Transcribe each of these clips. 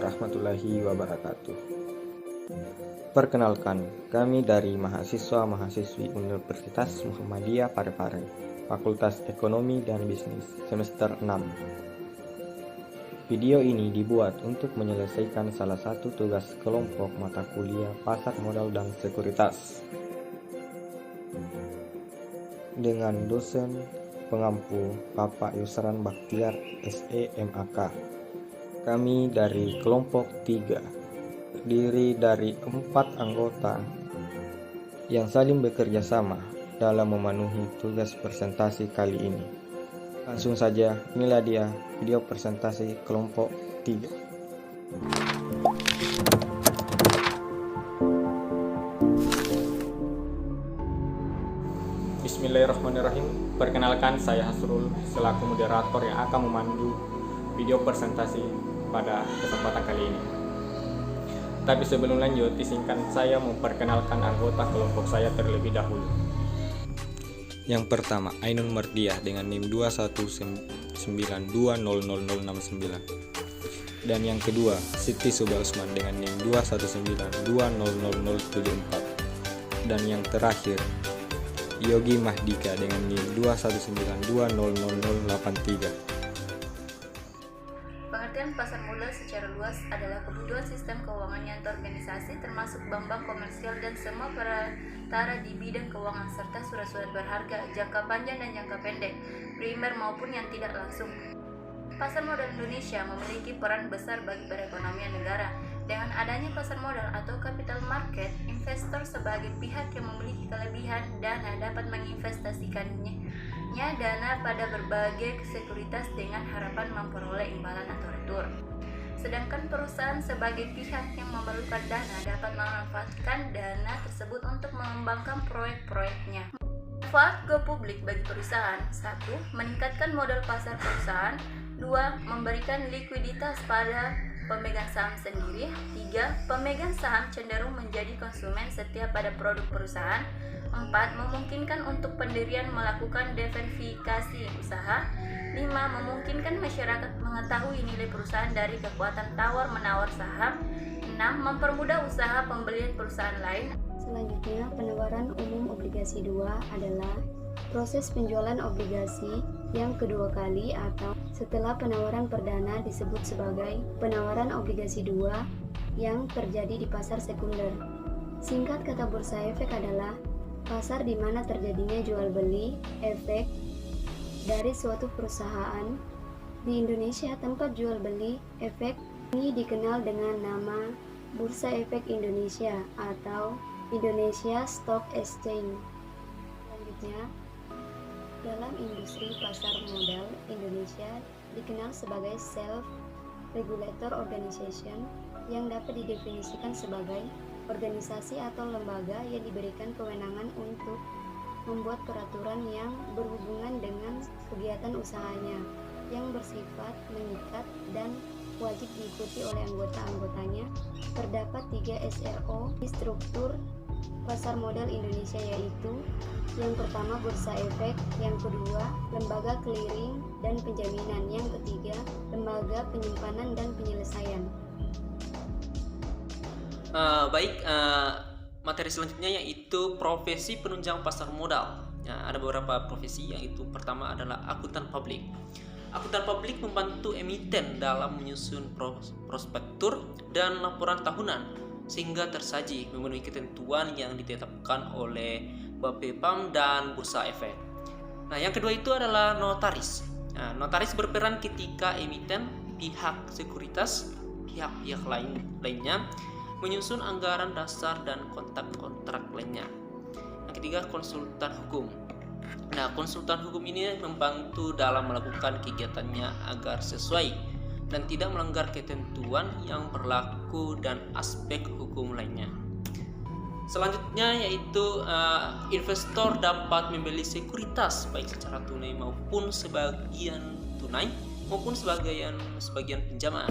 warahmatullahi wabarakatuh. Perkenalkan, kami dari mahasiswa-mahasiswi Universitas Muhammadiyah Parepare, Fakultas Ekonomi dan Bisnis, semester 6. Video ini dibuat untuk menyelesaikan salah satu tugas kelompok mata kuliah Pasar Modal dan Sekuritas dengan dosen pengampu Bapak Yusran Bakhtiar SEMAK. Kami dari kelompok 3, terdiri dari 4 anggota yang saling bekerja sama dalam memenuhi tugas presentasi kali ini. Langsung saja, inilah dia video presentasi kelompok 3. Bismillahirrahmanirrahim. Perkenalkan, saya Hasrul selaku moderator yang akan memandu video presentasi pada kesempatan kali ini. Tapi sebelum lanjut, izinkan saya memperkenalkan anggota kelompok saya terlebih dahulu. Yang pertama, Ainun Mardiah dengan NIM 219200069. Dan yang kedua, Siti Suba Usman dengan NIM 219200074. Dan yang terakhir, Yogi Mahdika dengan NIM 219200083. Pengertian pasar modal secara luas adalah kebutuhan sistem keuangan yang terorganisasi termasuk bank-bank komersial dan semua perantara di bidang keuangan serta surat-surat berharga jangka panjang dan jangka pendek, primer maupun yang tidak langsung. Pasar modal Indonesia memiliki peran besar bagi perekonomian negara. Dengan adanya pasar modal atau capital market, investor sebagai pihak yang memiliki kelebihan dana dapat menginvestasikannya dana pada berbagai sekuritas dengan harapan memperoleh imbalan atau return. Sedangkan perusahaan sebagai pihak yang memerlukan dana dapat memanfaatkan dana tersebut untuk mengembangkan proyek-proyeknya. Manfaat go publik bagi perusahaan: 1. Meningkatkan modal pasar perusahaan. 2. Memberikan likuiditas pada pemegang saham sendiri. 3. Pemegang saham cenderung menjadi konsumen setia pada produk perusahaan. 4. Memungkinkan untuk pendirian melakukan diverifikasi usaha. 5. Memungkinkan masyarakat mengetahui nilai perusahaan dari kekuatan tawar-menawar saham. 6. Mempermudah usaha pembelian perusahaan lain. Selanjutnya, penawaran umum obligasi 2 adalah proses penjualan obligasi yang kedua kali atau setelah penawaran perdana disebut sebagai penawaran obligasi 2 yang terjadi di pasar sekunder. Singkat kata, bursa efek adalah pasar di mana terjadinya jual beli efek dari suatu perusahaan. Di Indonesia, tempat jual beli efek ini dikenal dengan nama Bursa Efek Indonesia atau Indonesia Stock Exchange. Selanjutnya, dalam industri pasar modal, Indonesia dikenal sebagai self-regulator organization yang dapat didefinisikan sebagai organisasi atau lembaga yang diberikan kewenangan untuk membuat peraturan yang berhubungan dengan kegiatan usahanya yang bersifat mengikat dan wajib diikuti oleh anggota-anggotanya. Terdapat 3 SRO di struktur pasar modal Indonesia, yaitu yang pertama bursa efek, yang kedua lembaga clearing dan penjaminan, yang ketiga lembaga penyimpanan dan penyelesaian. Materi selanjutnya yaitu profesi penunjang pasar modal. Ada beberapa profesi, yaitu pertama adalah akuntan publik. Akuntan publik membantu emiten dalam menyusun prospektur dan laporan tahunan sehingga tersaji memenuhi ketentuan yang ditetapkan oleh Bapepam dan Bursa Efek. Yang kedua itu adalah notaris. Notaris berperan ketika emiten, pihak sekuritas, pihak-pihak lainnya menyusun anggaran dasar dan kontrak lainnya. Yang ketiga, konsultan hukum. Konsultan hukum ini membantu dalam melakukan kegiatannya agar sesuai dan tidak melanggar ketentuan yang berlaku dan aspek hukum lainnya. Selanjutnya yaitu investor dapat membeli sekuritas baik secara tunai maupun sebagian pinjaman.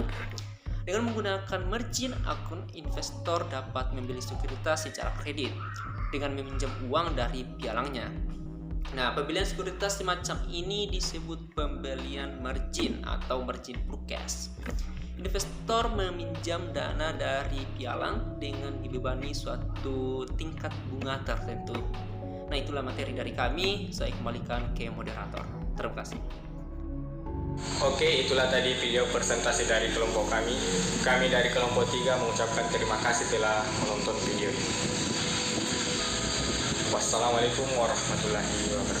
Dengan menggunakan margin account, investor dapat membeli sekuritas secara kredit dengan meminjam uang dari pialangnya. Nah, pembelian sekuritas semacam ini disebut pembelian margin atau margin forecast. Investor meminjam dana dari pialang dengan dibebani suatu tingkat bunga tertentu. Nah, itulah materi dari kami. Saya kembalikan ke moderator. Terima kasih. Oke, itulah tadi video presentasi dari kelompok kami. Kami dari kelompok 3 mengucapkan terima kasih telah menonton video ini. Wassalamualaikum warahmatullahi wabarakatuh.